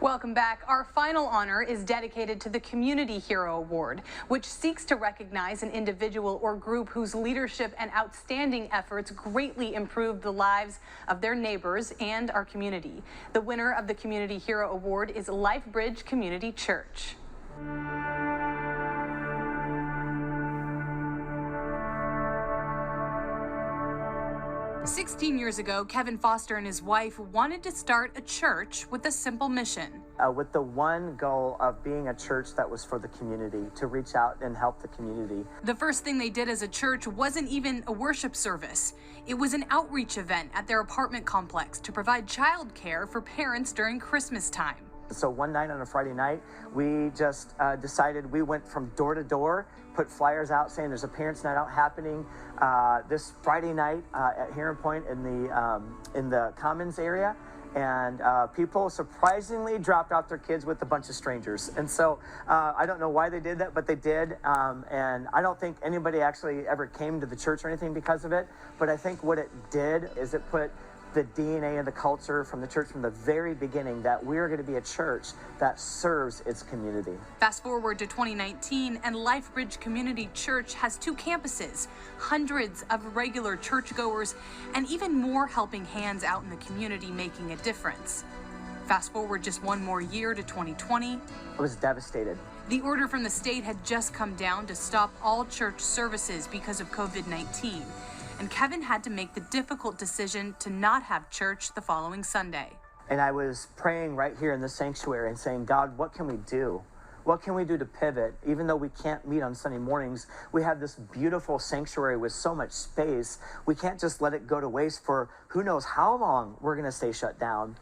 Welcome back. Our final honor is dedicated to the Community Hero Award, which seeks to recognize an individual or group whose leadership and outstanding efforts greatly improved the lives of their neighbors and our community. The winner of the Community Hero Award is Lifebridge Community Church. 16 years ago, Kevin Foster and his wife wanted to start a church with a simple mission. With the one goal of being a church that was for the community, to reach out and help the community. The first thing they did as a church wasn't even a worship service. It was an outreach event at their apartment complex to provide childcare for parents during Christmas time. So one night on a Friday night, we just decided, we went from door to door, put flyers out saying there's a parents' night out happening this Friday night at Heron Point in the Commons area. And people surprisingly dropped off their kids with a bunch of strangers. And so I don't know why they did that, but they did. And I don't think anybody actually ever came to the church or anything because of it. But I think what it did is it put the DNA and the culture from the church from the very beginning that we're going to be a church that serves its community. Fast forward to 2019, and Lifebridge Community Church has 2 campuses, hundreds of regular churchgoers, and even more helping hands out in the community making a difference. Fast forward just one more year to 2020. I was devastated. The order from the state had just come down to stop all church services because of COVID-19. And Kevin had to make the difficult decision to not have church the following Sunday. And I was praying right here in the sanctuary and saying, God, what can we do? What can we do to pivot? Even though we can't meet on Sunday mornings, we have this beautiful sanctuary with so much space. We can't just let it go to waste for who knows how long we're going to stay shut down.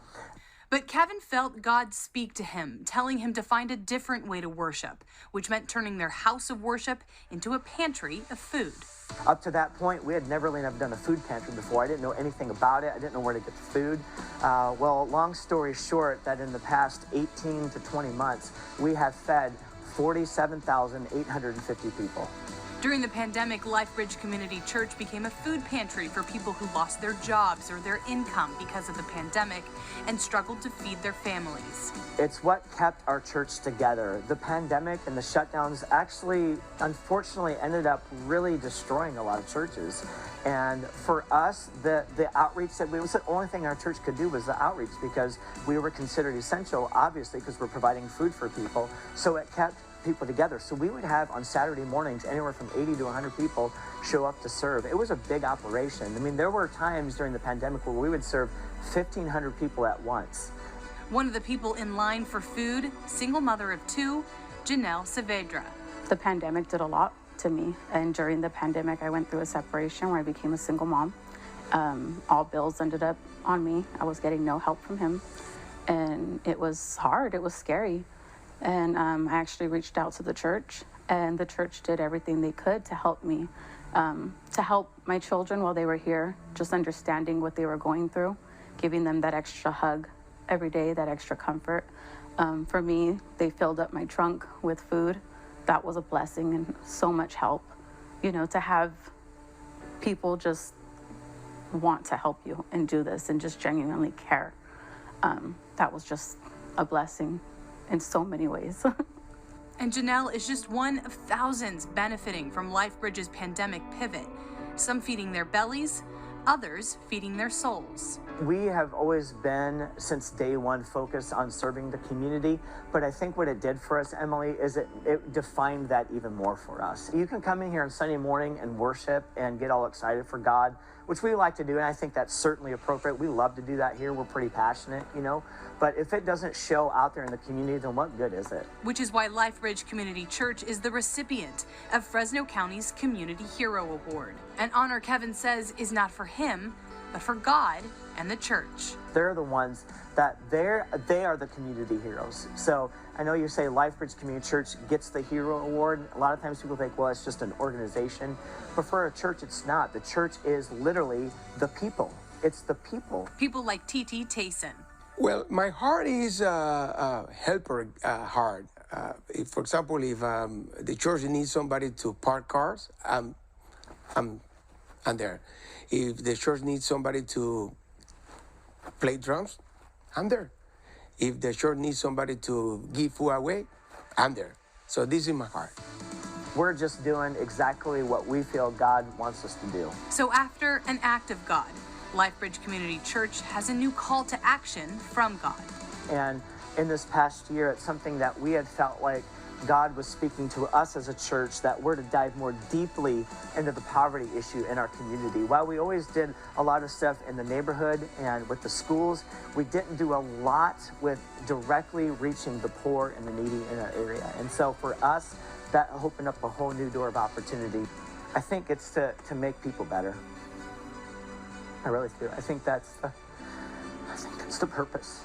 But Kevin felt God speak to him, telling him to find a different way to worship, which meant turning their house of worship into a pantry of food. Up to that point, we had never really done a food pantry before. I didn't know anything about it. I didn't know where to get the food. Well, long story short, that in the past 18 to 20 months, we have fed 47,850 people. During the pandemic, Lifebridge Community Church became a food pantry for people who lost their jobs or their income because of the pandemic and struggled to feed their families. It's what kept our church together. The pandemic and the shutdowns actually, unfortunately, ended up really destroying a lot of churches. And for us, the outreach that was the only thing our church could do was the outreach, because we were considered essential, obviously, because we're providing food for people. So it kept people together. So we would have on Saturday mornings anywhere from 80 to 100 people show up to serve. It was a big operation. I mean, there were times during the pandemic where we would serve 1,500 people at once. One of the people in line for food, single mother of 2, Janelle Saavedra. The pandemic did a lot to me, and during the pandemic I went through a separation where I became a single mom. All bills ended up on me. I was getting no help from him, and it was hard. It was scary. And I actually reached out to the church, and the church did everything they could to help me, to help my children while they were here, just understanding what they were going through, giving them that extra hug every day, that extra comfort. For me, they filled up my trunk with food. That was a blessing and so much help. You know, to have people just want to help you and do this and just genuinely care. That was just a blessing in so many ways. And Janelle is just one of thousands benefiting from Lifebridge's pandemic pivot, some feeding their bellies, others feeding their souls. We have always been, since day one, focused on serving the community, but I think what it did for us, Emily, is it defined that even more for us. You can come in here on Sunday morning and worship and get all excited for God, which we like to do, and I think that's certainly appropriate. We love to do that here. We're pretty passionate, you know, but if it doesn't show out there in the community, then what good is it? Which is why Lifebridge Community Church is the recipient of Fresno County's Community Hero Award, an honor Kevin says is not for him, but for God and the church. They're the ones that they are the community heroes. So I know you say Lifebridge Community Church gets the Hero Award. A lot of times people think, well, it's just an organization. But for a church, it's not. The church is literally the people. It's the people. People like T.T. Tayson. Well, my heart is helper heart. If, for example, if the church needs somebody to park cars, I'm there. If the church needs somebody to play drums, I'm there. If the church needs somebody to give food away, I'm there. So this is my heart. We're just doing exactly what we feel God wants us to do. So after an act of God, Lifebridge Community Church has a new call to action from God. And in this past year, it's something that we had felt like God was speaking to us as a church, that we're to dive more deeply into the poverty issue in our community. While we always did a lot of stuff in the neighborhood and with the schools, we didn't do a lot with directly reaching the poor and the needy in our area. And so for us, that opened up a whole new door of opportunity. I think it's to make people better. I really do. I think that's the purpose.